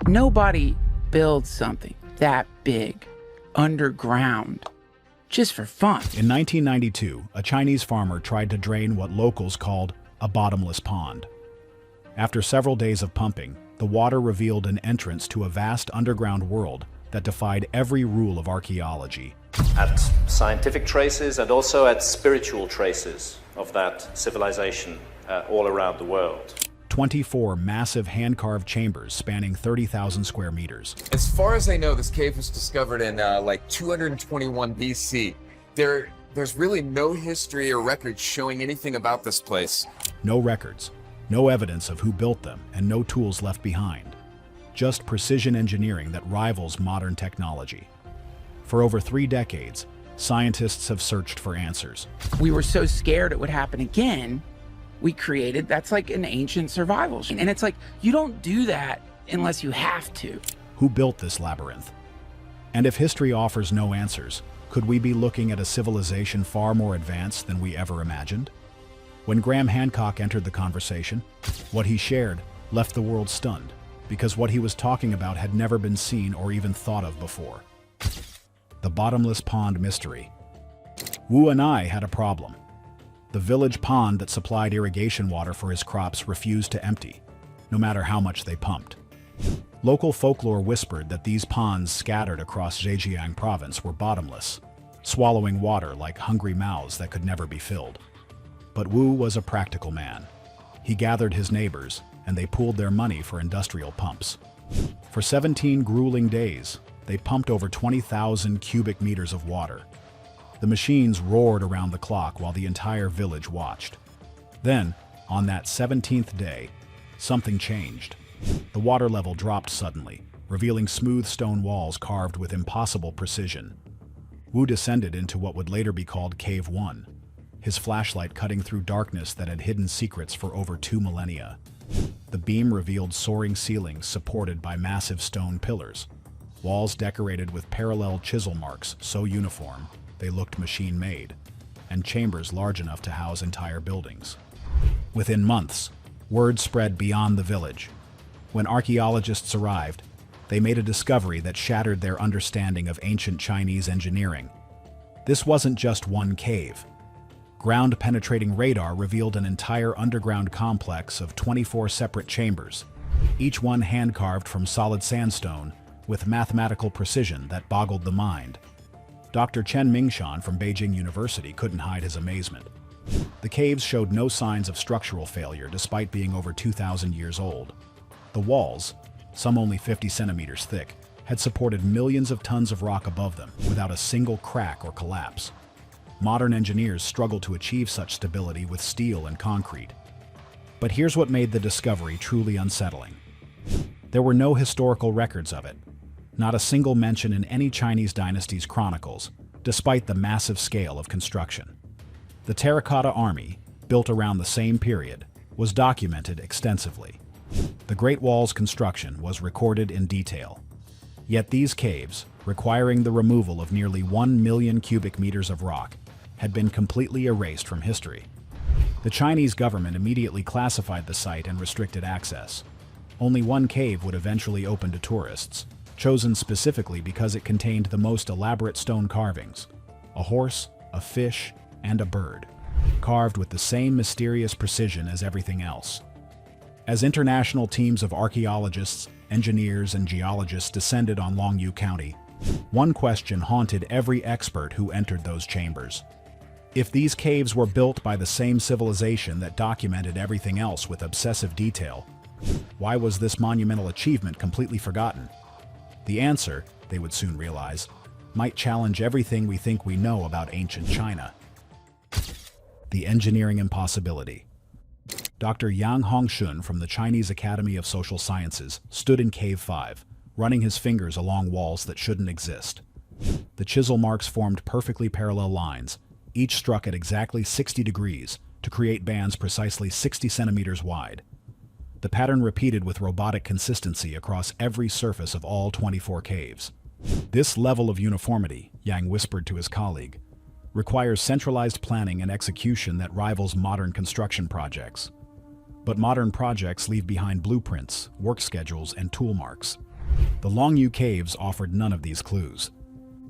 Nobody builds something that big underground just for fun. In 1992, a Chinese farmer tried to drain what locals called a bottomless pond. After several days of pumping, the water revealed an entrance to a vast underground world that defied every rule of archaeology. At scientific traces and also at spiritual traces of that civilization all around the world. 24 massive hand-carved chambers spanning 30,000 square meters. As far as I know, this cave was discovered in like 221 BC. There's really no history or records showing anything about this place. No records, no evidence of who built them, and no tools left behind. Just precision engineering that rivals modern technology. For over 3 decades, scientists have searched for answers. We were so scared it would happen again, we created, that's like an ancient survival. And it's like, you don't do that unless you have to. Who built this labyrinth? And if history offers no answers, could we be looking at a civilization far more advanced than we ever imagined? When Graham Hancock entered the conversation, what he shared left the world stunned, because what he was talking about had never been seen or even thought of before. The bottomless pond mystery. Wu and I had a problem. The village pond that supplied irrigation water for his crops refused to empty, no matter how much they pumped. Local folklore whispered that these ponds scattered across Zhejiang province were bottomless, swallowing water like hungry mouths that could never be filled. But Wu was a practical man. He gathered his neighbors, and they pooled their money for industrial pumps. For 17 grueling days, they pumped over 20,000 cubic meters of water. The machines roared around the clock while the entire village watched. Then, on that 17th day, something changed. The water level dropped suddenly, revealing smooth stone walls carved with impossible precision. Wu descended into what would later be called Cave 1, his flashlight cutting through darkness that had hidden secrets for over 2 millennia. The beam revealed soaring ceilings supported by massive stone pillars, walls decorated with parallel chisel marks so uniform they looked machine-made, and chambers large enough to house entire buildings. Within months, word spread beyond the village. When archaeologists arrived, they made a discovery that shattered their understanding of ancient Chinese engineering. This wasn't just one cave. Ground-penetrating radar revealed an entire underground complex of 24 separate chambers, each one hand-carved from solid sandstone with mathematical precision that boggled the mind. Dr. Chen Mingshan from Beijing University couldn't hide his amazement. The caves showed no signs of structural failure despite being over 2,000 years old. The walls, some only 50 centimeters thick, had supported millions of tons of rock above them without a single crack or collapse. Modern engineers struggle to achieve such stability with steel and concrete. But here's what made the discovery truly unsettling. There were no historical records of it. Not a single mention in any Chinese dynasty's chronicles, despite the massive scale of construction. The Terracotta Army, built around the same period, was documented extensively. The Great Wall's construction was recorded in detail. Yet these caves, requiring the removal of nearly 1 million cubic meters of rock, had been completely erased from history. The Chinese government immediately classified the site and restricted access. Only one cave would eventually open to tourists, chosen specifically because it contained the most elaborate stone carvings: a horse, a fish, and a bird, carved with the same mysterious precision as everything else. As international teams of archaeologists, engineers, and geologists descended on Longyou County, one question haunted every expert who entered those chambers. If these caves were built by the same civilization that documented everything else with obsessive detail, why was this monumental achievement completely forgotten? The answer, they would soon realize, might challenge everything we think we know about ancient China. The engineering impossibility. Dr. Yang Hongshun from the Chinese Academy of Social Sciences stood in Cave 5, running his fingers along walls that shouldn't exist. The chisel marks formed perfectly parallel lines, each struck at exactly 60 degrees to create bands precisely 60 centimeters wide. The pattern repeated with robotic consistency across every surface of all 24 caves. This level of uniformity, Yang whispered to his colleague, requires centralized planning and execution that rivals modern construction projects. But modern projects leave behind blueprints, work schedules, and tool marks. The Longyou Caves offered none of these clues.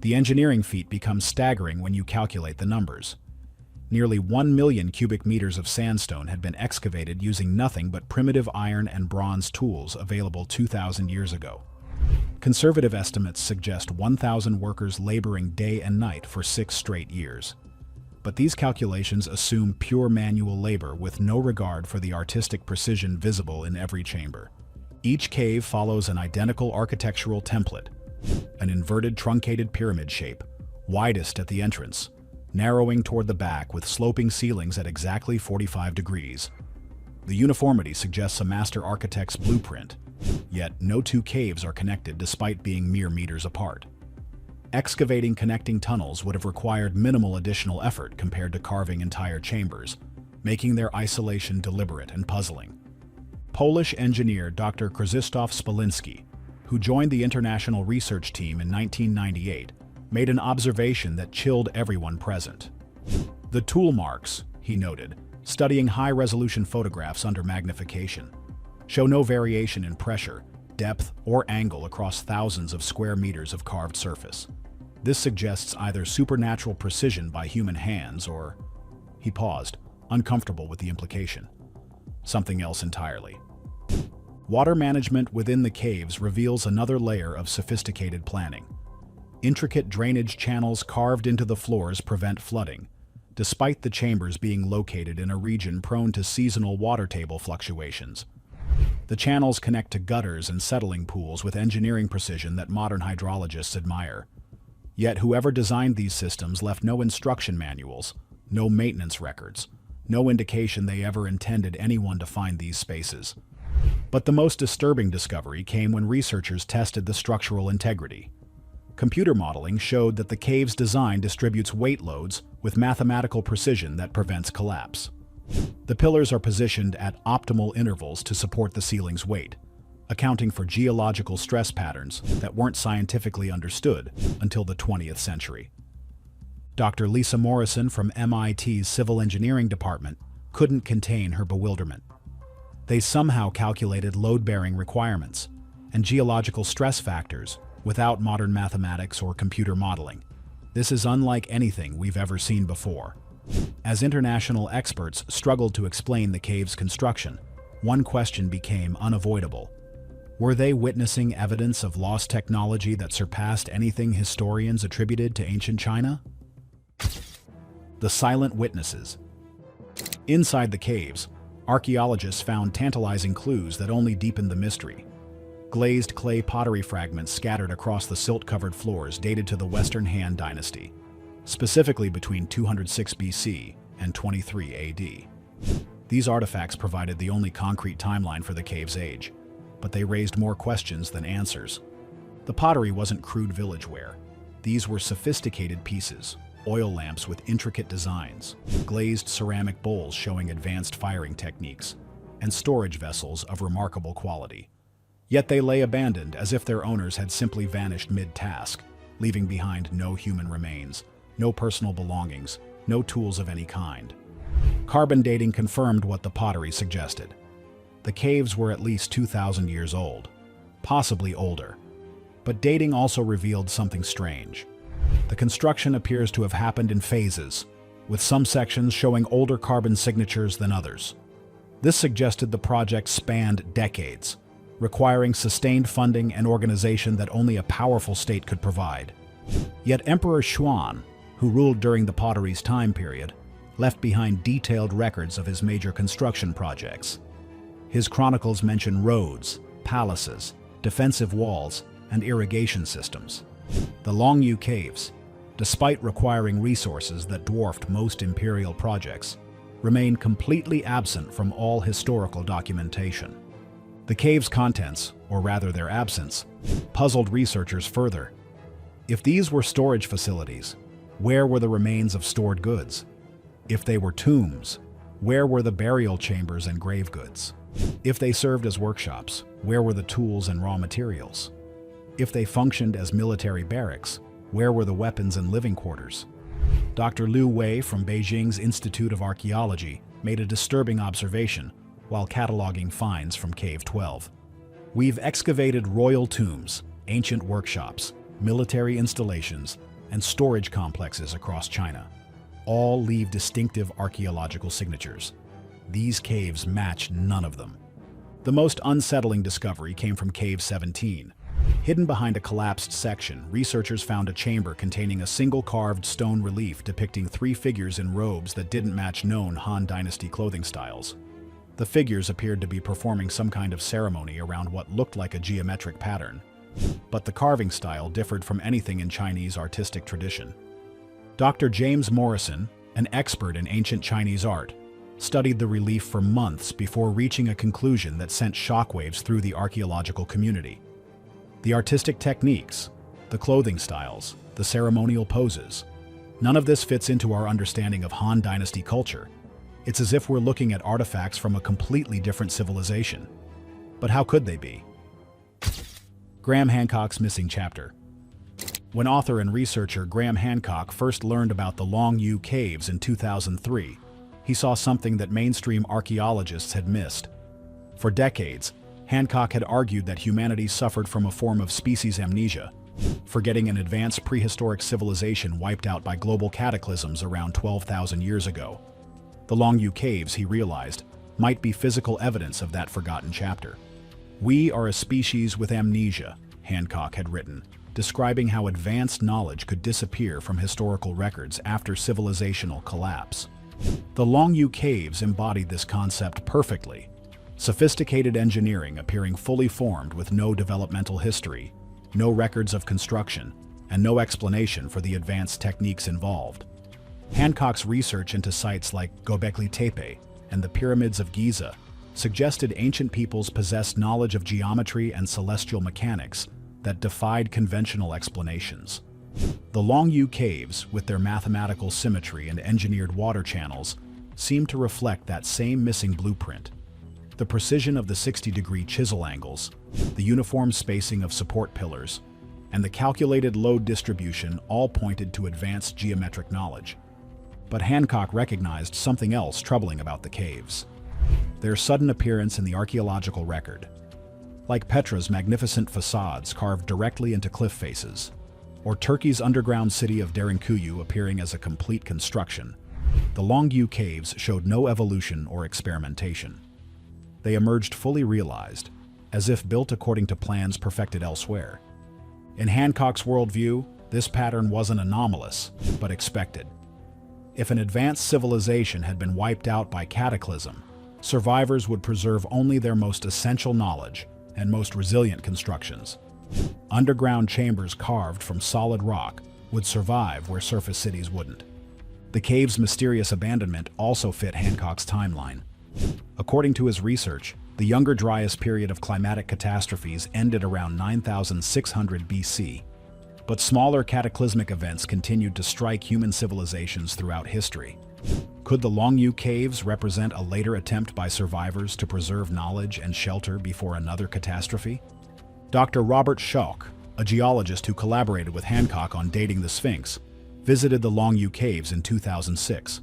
The engineering feat becomes staggering when you calculate the numbers. Nearly 1 million cubic meters of sandstone had been excavated using nothing but primitive iron and bronze tools available 2,000 years ago. Conservative estimates suggest 1,000 workers laboring day and night for 6 straight years. But these calculations assume pure manual labor with no regard for the artistic precision visible in every chamber. Each cave follows an identical architectural template, an inverted truncated pyramid shape, widest at the entrance, narrowing toward the back with sloping ceilings at exactly 45 degrees. The uniformity suggests a master architect's blueprint, yet no two caves are connected despite being mere meters apart. Excavating connecting tunnels would have required minimal additional effort compared to carving entire chambers, making their isolation deliberate and puzzling. Polish engineer Dr. Krzysztof Smolinski, who joined the international research team in 1998, made an observation that chilled everyone present. The tool marks, he noted, studying high-resolution photographs under magnification, show no variation in pressure, depth, or angle across thousands of square meters of carved surface. This suggests either supernatural precision by human hands or... He paused, uncomfortable with the implication. Something else entirely. Water management within the caves reveals another layer of sophisticated planning. Intricate drainage channels carved into the floors prevent flooding, despite the chambers being located in a region prone to seasonal water table fluctuations. The channels connect to gutters and settling pools with engineering precision that modern hydrologists admire. Yet whoever designed these systems left no instruction manuals, no maintenance records, no indication they ever intended anyone to find these spaces. But the most disturbing discovery came when researchers tested the structural integrity. Computer modeling showed that the cave's design distributes weight loads with mathematical precision that prevents collapse. The pillars are positioned at optimal intervals to support the ceiling's weight, accounting for geological stress patterns that weren't scientifically understood until the 20th century. Dr. Lisa Morrison from MIT's Civil Engineering Department couldn't contain her bewilderment. They somehow calculated load-bearing requirements and geological stress factors without modern mathematics or computer modeling. This is unlike anything we've ever seen before. As international experts struggled to explain the cave's construction, one question became unavoidable. Were they witnessing evidence of lost technology that surpassed anything historians attributed to ancient China? The silent witnesses. Inside the caves, archaeologists found tantalizing clues that only deepened the mystery. Glazed clay pottery fragments scattered across the silt-covered floors dated to the Western Han Dynasty, specifically between 206 BC and 23 AD. These artifacts provided the only concrete timeline for the cave's age, but they raised more questions than answers. The pottery wasn't crude villageware. These were sophisticated pieces, oil lamps with intricate designs, glazed ceramic bowls showing advanced firing techniques, and storage vessels of remarkable quality. Yet they lay abandoned as if their owners had simply vanished mid-task, leaving behind no human remains, no personal belongings, no tools of any kind. Carbon dating confirmed what the pottery suggested. The caves were at least 2,000 years old, possibly older. But dating also revealed something strange. The construction appears to have happened in phases, with some sections showing older carbon signatures than others. This suggested the project spanned decades, requiring sustained funding and organization that only a powerful state could provide. Yet Emperor Xuan, who ruled during the pottery's time period, left behind detailed records of his major construction projects. His chronicles mention roads, palaces, defensive walls, and irrigation systems. The Longyou Caves, despite requiring resources that dwarfed most imperial projects, remain completely absent from all historical documentation. The cave's contents, or rather their absence, puzzled researchers further. If these were storage facilities, where were the remains of stored goods? If they were tombs, where were the burial chambers and grave goods? If they served as workshops, where were the tools and raw materials? If they functioned as military barracks, where were the weapons and living quarters? Dr. Liu Wei from Beijing's Institute of Archaeology made a disturbing observation while cataloging finds from Cave 12. We've excavated royal tombs, ancient workshops, military installations, and storage complexes across China. All leave distinctive archaeological signatures. These caves match none of them. The most unsettling discovery came from Cave 17. Hidden behind a collapsed section, researchers found a chamber containing a single carved stone relief depicting 3 figures in robes that didn't match known Han Dynasty clothing styles. The figures appeared to be performing some kind of ceremony around what looked like a geometric pattern, but the carving style differed from anything in Chinese artistic tradition. Dr. James Morrison, an expert in ancient Chinese art, studied the relief for months before reaching a conclusion that sent shockwaves through the archaeological community. The artistic techniques, the clothing styles, the ceremonial poses, none of this fits into our understanding of Han Dynasty culture. It's as if we're looking at artifacts from a completely different civilization. But how could they be? Graham Hancock's missing chapter. When author and researcher Graham Hancock first learned about the Longyou Caves in 2003, he saw something that mainstream archaeologists had missed. For decades, Hancock had argued that humanity suffered from a form of species amnesia, forgetting an advanced prehistoric civilization wiped out by global cataclysms around 12,000 years ago. The Longyou Caves, he realized, might be physical evidence of that forgotten chapter. "We are a species with amnesia," Hancock had written, describing how advanced knowledge could disappear from historical records after civilizational collapse. The Longyou Caves embodied this concept perfectly. Sophisticated engineering appearing fully formed with no developmental history, no records of construction, and no explanation for the advanced techniques involved. Hancock's research into sites like Göbekli Tepe and the pyramids of Giza suggested ancient peoples possessed knowledge of geometry and celestial mechanics that defied conventional explanations. The Longyou Caves, with their mathematical symmetry and engineered water channels, seemed to reflect that same missing blueprint. The precision of the 60-degree chisel angles, the uniform spacing of support pillars, and the calculated load distribution all pointed to advanced geometric knowledge. But Hancock recognized something else troubling about the caves: their sudden appearance in the archaeological record. Like Petra's magnificent facades carved directly into cliff faces, or Turkey's underground city of Derinkuyu appearing as a complete construction, the Longyou Caves showed no evolution or experimentation. They emerged fully realized, as if built according to plans perfected elsewhere. In Hancock's worldview, this pattern wasn't anomalous, but expected. If an advanced civilization had been wiped out by cataclysm, survivors would preserve only their most essential knowledge and most resilient constructions. Underground chambers carved from solid rock would survive where surface cities wouldn't. The cave's mysterious abandonment also fit Hancock's timeline. According to his research, the Younger Dryas period of climatic catastrophes ended around 9,600 BC, but smaller cataclysmic events continued to strike human civilizations throughout history. Could the Longyou Caves represent a later attempt by survivors to preserve knowledge and shelter before another catastrophe? Dr. Robert Schoch, a geologist who collaborated with Hancock on dating the Sphinx, visited the Longyou Caves in 2006.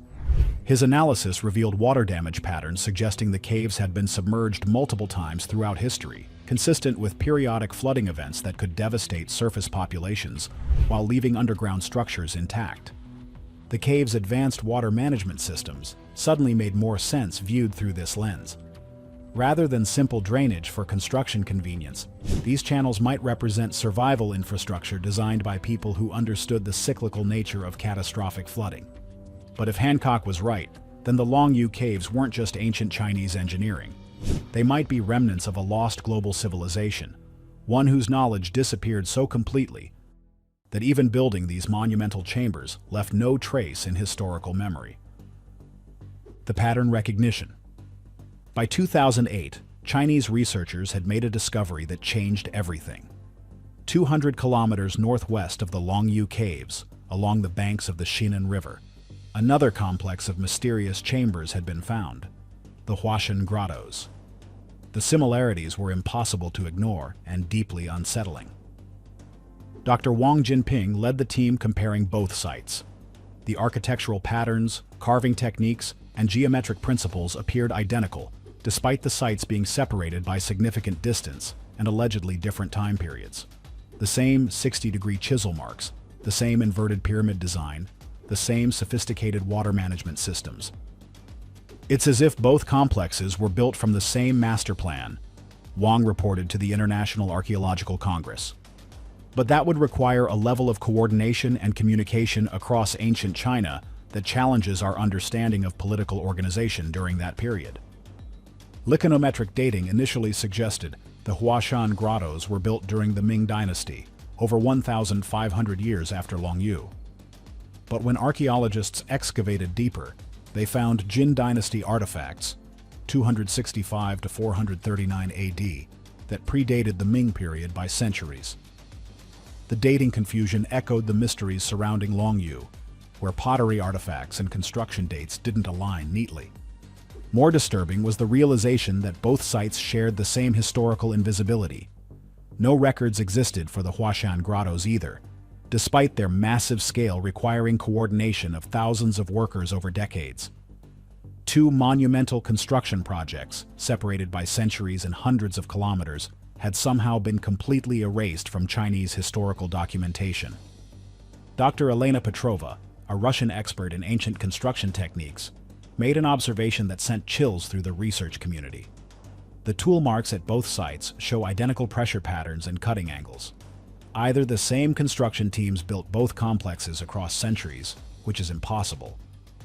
His analysis revealed water damage patterns suggesting the caves had been submerged multiple times throughout history, consistent with periodic flooding events that could devastate surface populations while leaving underground structures intact. The cave's advanced water management systems suddenly made more sense viewed through this lens. Rather than simple drainage for construction convenience, these channels might represent survival infrastructure designed by people who understood the cyclical nature of catastrophic flooding. But if Hancock was right, then the Longyou Caves weren't just ancient Chinese engineering. They might be remnants of a lost global civilization, one whose knowledge disappeared so completely that even building these monumental chambers left no trace in historical memory. The pattern recognition. By 2008, Chinese researchers had made a discovery that changed everything. 200 kilometers northwest of the Longyou Caves, along the banks of the Shinan River, another complex of mysterious chambers had been found, the Huashan Grottos. The similarities were impossible to ignore and deeply unsettling. Dr. Wang Jinping led the team comparing both sites. The architectural patterns, carving techniques, and geometric principles appeared identical, despite the sites being separated by significant distance and allegedly different time periods. The same 60-degree chisel marks, the same inverted pyramid design, the same sophisticated water management systems. It's as if both complexes were built from the same master plan, Wang reported to the International Archaeological Congress. But that would require a level of coordination and communication across ancient China that challenges our understanding of political organization during that period. Lichenometric dating initially suggested the Huashan grottos were built during the Ming Dynasty, over 1,500 years after Longyou. But when archaeologists excavated deeper, they found Jin Dynasty artifacts, 265 to 439 AD, that predated the Ming period by centuries. The dating confusion echoed the mysteries surrounding Longyou, where pottery artifacts and construction dates didn't align neatly. More disturbing was the realization that both sites shared the same historical invisibility. No records existed for the Huashan grottos either, despite their massive scale requiring coordination of thousands of workers over decades. Two monumental construction projects, separated by centuries and hundreds of kilometers, had somehow been completely erased from Chinese historical documentation. Dr. Elena Petrova, a Russian expert in ancient construction techniques, made an observation that sent chills through the research community. The tool marks at both sites show identical pressure patterns and cutting angles. Either the same construction teams built both complexes across centuries, which is impossible,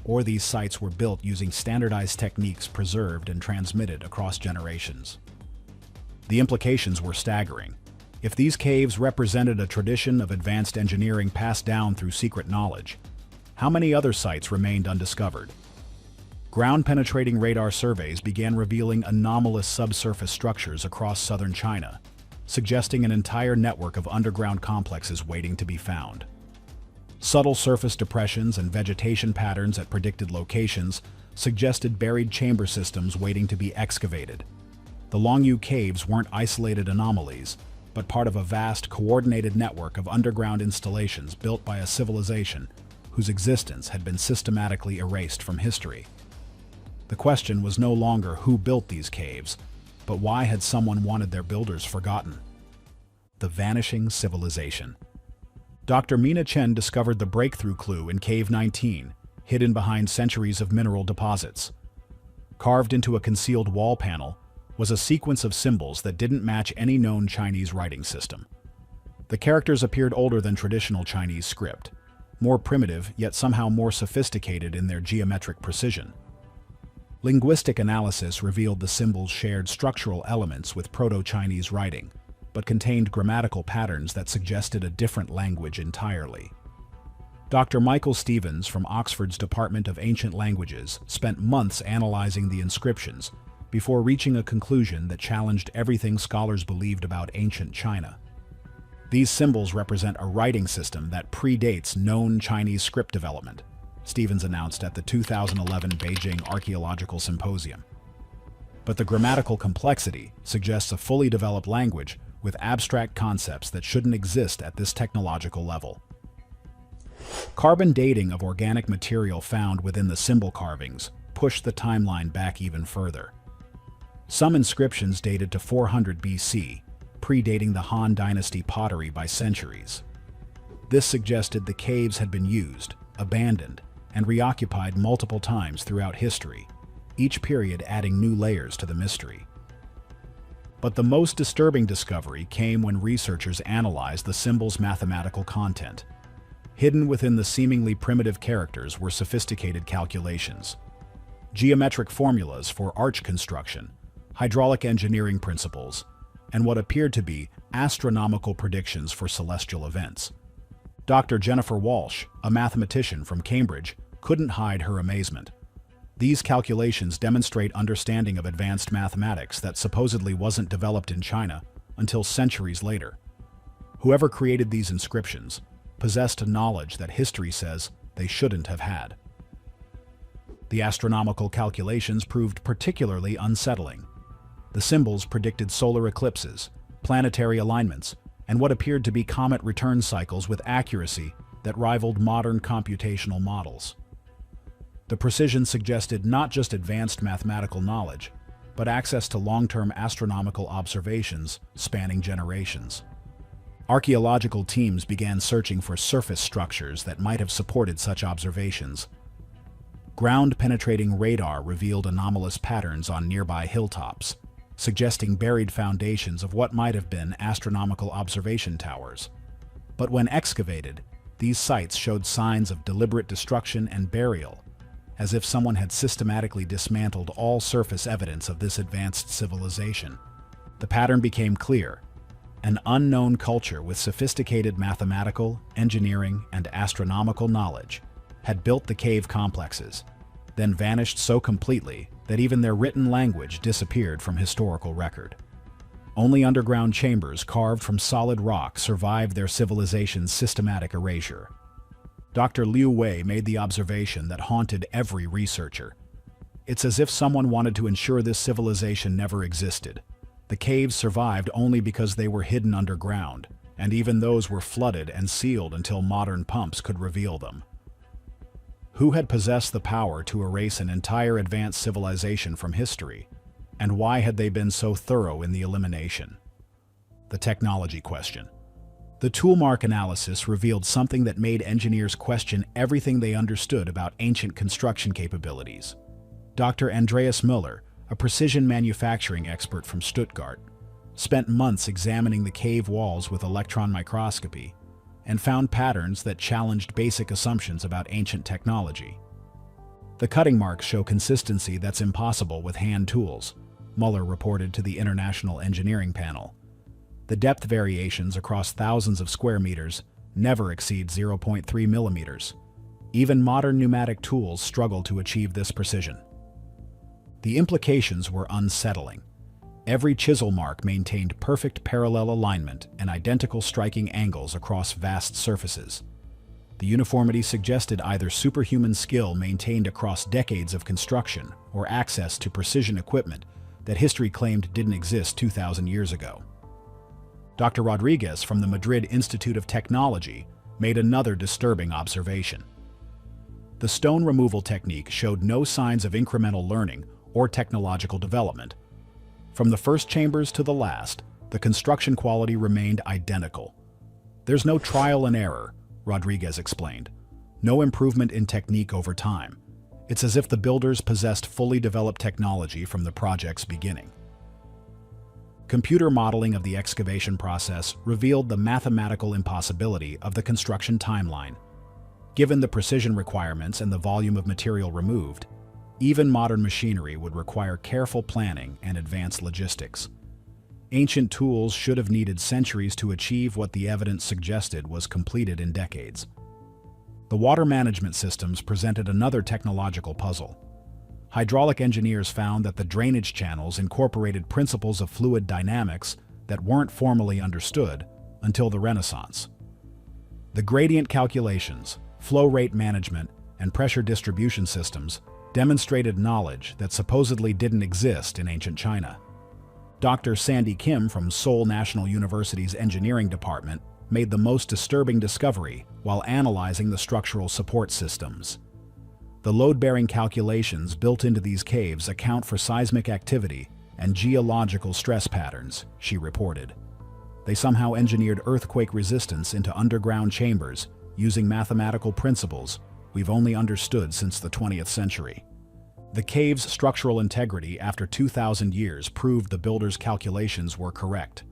or these sites were built using standardized techniques preserved and transmitted across generations. The implications were staggering. If these caves represented a tradition of advanced engineering passed down through secret knowledge, how many other sites remained undiscovered? Ground-penetrating radar surveys began revealing anomalous subsurface structures across southern China, suggesting an entire network of underground complexes waiting to be found. Subtle surface depressions and vegetation patterns at predicted locations suggested buried chamber systems waiting to be excavated. The Longyou Caves weren't isolated anomalies, but part of a vast, coordinated network of underground installations built by a civilization whose existence had been systematically erased from history. The question was no longer who built these caves, but why had someone wanted their builders forgotten? The vanishing civilization. Dr. Mina Chen discovered the breakthrough clue in Cave 19, hidden behind centuries of mineral deposits. Carved into a concealed wall panel was a sequence of symbols that didn't match any known Chinese writing system. The characters appeared older than traditional Chinese script, more primitive yet somehow more sophisticated in their geometric precision. Linguistic analysis revealed the symbols shared structural elements with Proto-Chinese writing, but contained grammatical patterns that suggested a different language entirely. Dr. Michael Stevens from Oxford's Department of Ancient Languages spent months analyzing the inscriptions before reaching a conclusion that challenged everything scholars believed about ancient China. These symbols represent a writing system that predates known Chinese script development, Stevens announced at the 2011 Beijing Archaeological Symposium. But the grammatical complexity suggests a fully developed language with abstract concepts that shouldn't exist at this technological level. Carbon dating of organic material found within the symbol carvings pushed the timeline back even further. Some inscriptions dated to 400 BC, predating the Han Dynasty pottery by centuries. This suggested the caves had been used, abandoned, and reoccupied multiple times throughout history, each period adding new layers to the mystery. But the most disturbing discovery came when researchers analyzed the symbol's mathematical content. Hidden within the seemingly primitive characters were sophisticated calculations. Geometric formulas for arch construction, hydraulic engineering principles, and what appeared to be astronomical predictions for celestial events. Dr. Jennifer Walsh, a mathematician from Cambridge, couldn't hide her amazement. These calculations demonstrate understanding of advanced mathematics that supposedly wasn't developed in China until centuries later. Whoever created these inscriptions possessed a knowledge that history says they shouldn't have had. The astronomical calculations proved particularly unsettling. The symbols predicted solar eclipses, planetary alignments, and what appeared to be comet return cycles with accuracy that rivaled modern computational models. The precision suggested not just advanced mathematical knowledge, but access to long-term astronomical observations spanning generations. Archaeological teams began searching for surface structures that might have supported such observations. Ground-penetrating radar revealed anomalous patterns on nearby hilltops, suggesting buried foundations of what might have been astronomical observation towers. But when excavated, these sites showed signs of deliberate destruction and burial, as if someone had systematically dismantled all surface evidence of this advanced civilization. The pattern became clear. An unknown culture with sophisticated mathematical, engineering, and astronomical knowledge had built the cave complexes, then vanished so completely that even their written language disappeared from historical record. Only underground chambers carved from solid rock survived their civilization's systematic erasure. Dr. Liu Wei made the observation that haunted every researcher. It's as if someone wanted to ensure this civilization never existed. The caves survived only because they were hidden underground, and even those were flooded and sealed until modern pumps could reveal them. Who had possessed the power to erase an entire advanced civilization from history? And why had they been so thorough in the elimination? The technology question. The toolmark analysis revealed something that made engineers question everything they understood about ancient construction capabilities. Dr. Andreas Müller, a precision manufacturing expert from Stuttgart, spent months examining the cave walls with electron microscopy and found patterns that challenged basic assumptions about ancient technology. The cutting marks show consistency that's impossible with hand tools, Müller reported to the International Engineering Panel. The depth variations across thousands of square meters never exceed 0.3 millimeters. Even modern pneumatic tools struggle to achieve this precision. The implications were unsettling. Every chisel mark maintained perfect parallel alignment and identical striking angles across vast surfaces. The uniformity suggested either superhuman skill maintained across decades of construction or access to precision equipment that history claimed didn't exist 2,000 years ago. Dr. Rodriguez from the Madrid Institute of Technology made another disturbing observation. The stone removal technique showed no signs of incremental learning or technological development. From the first chambers to the last, the construction quality remained identical. There's no trial and error, Rodriguez explained. No improvement in technique over time. It's as if the builders possessed fully developed technology from the project's beginning. Computer modeling of the excavation process revealed the mathematical impossibility of the construction timeline. Given the precision requirements and the volume of material removed, even modern machinery would require careful planning and advanced logistics. Ancient tools should have needed centuries to achieve what the evidence suggested was completed in decades. The water management systems presented another technological puzzle. Hydraulic engineers found that the drainage channels incorporated principles of fluid dynamics that weren't formally understood until the Renaissance. The gradient calculations, flow rate management, and pressure distribution systems demonstrated knowledge that supposedly didn't exist in ancient China. Dr. Sandy Kim from Seoul National University's engineering department made the most disturbing discovery while analyzing the structural support systems. The load-bearing calculations built into these caves account for seismic activity and geological stress patterns, she reported. They somehow engineered earthquake resistance into underground chambers using mathematical principles we've only understood since the 20th century. The cave's structural integrity after 2,000 years proved the builders' calculations were correct.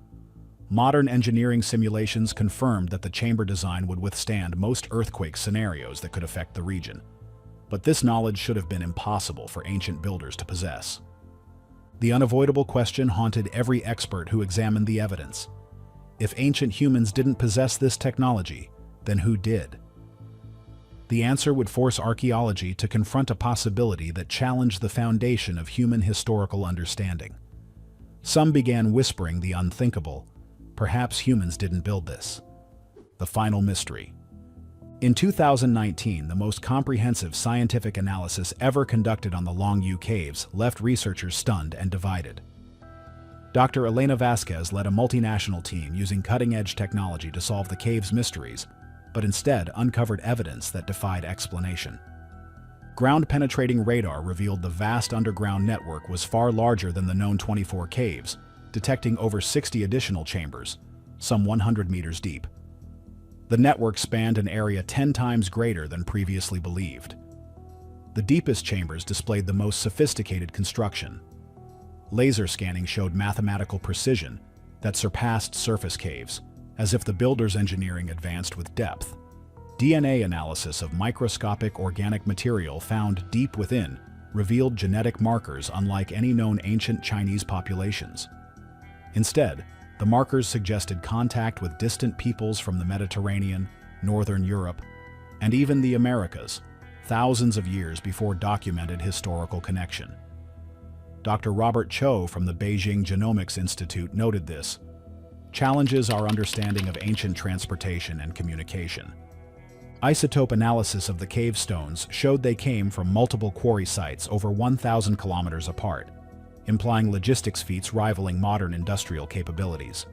Modern engineering simulations confirmed that the chamber design would withstand most earthquake scenarios that could affect the region. But this knowledge should have been impossible for ancient builders to possess. The unavoidable question haunted every expert who examined the evidence. If ancient humans didn't possess this technology, then who did? The answer would force archaeology to confront a possibility that challenged the foundation of human historical understanding. Some began whispering the unthinkable. Perhaps humans didn't build this. The final mystery. In 2019, the most comprehensive scientific analysis ever conducted on the Longyou Caves left researchers stunned and divided. Dr. Elena Vasquez led a multinational team using cutting-edge technology to solve the cave's mysteries, but instead uncovered evidence that defied explanation. Ground-penetrating radar revealed the vast underground network was far larger than the known 24 caves, detecting over 60 additional chambers, some 100 meters deep. The network spanned an area 10 times greater than previously believed. The deepest chambers displayed the most sophisticated construction. Laser scanning showed mathematical precision that surpassed surface caves, as if the builder's engineering advanced with depth. DNA analysis of microscopic organic material found deep within revealed genetic markers unlike any known ancient Chinese populations. Instead, the markers suggested contact with distant peoples from the Mediterranean, Northern Europe, and even the Americas, thousands of years before documented historical connection. Dr. Robert Cho from the Beijing Genomics Institute noted this challenges our understanding of ancient transportation and communication. Isotope analysis of the cave stones showed they came from multiple quarry sites over 1,000 kilometers apart, implying logistics feats rivaling modern industrial capabilities.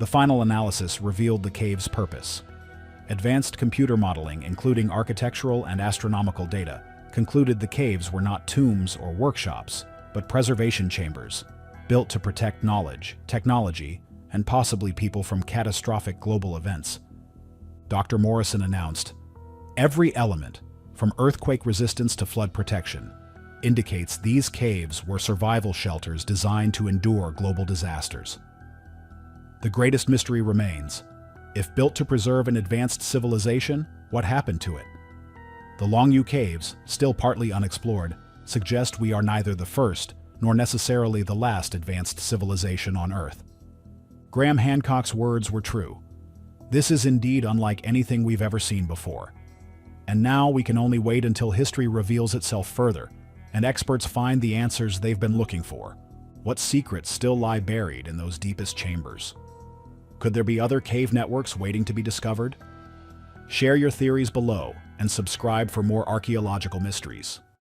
The final analysis revealed the cave's purpose. Advanced computer modeling, including architectural and astronomical data, concluded the caves were not tombs or workshops, but preservation chambers, built to protect knowledge, technology, and possibly people from catastrophic global events. Dr. Morrison announced, "Every element, from earthquake resistance to flood protection, indicates these caves were survival shelters designed to endure global disasters." The greatest mystery remains. If built to preserve an advanced civilization, what happened to it? The Longyou Caves, still partly unexplored, suggest we are neither the first nor necessarily the last advanced civilization on Earth. Graham Hancock's words were true. This is indeed unlike anything we've ever seen before. And now we can only wait until history reveals itself further, and experts find the answers they've been looking for. What secrets still lie buried in those deepest chambers? Could there be other cave networks waiting to be discovered? Share your theories below and subscribe for more archaeological mysteries.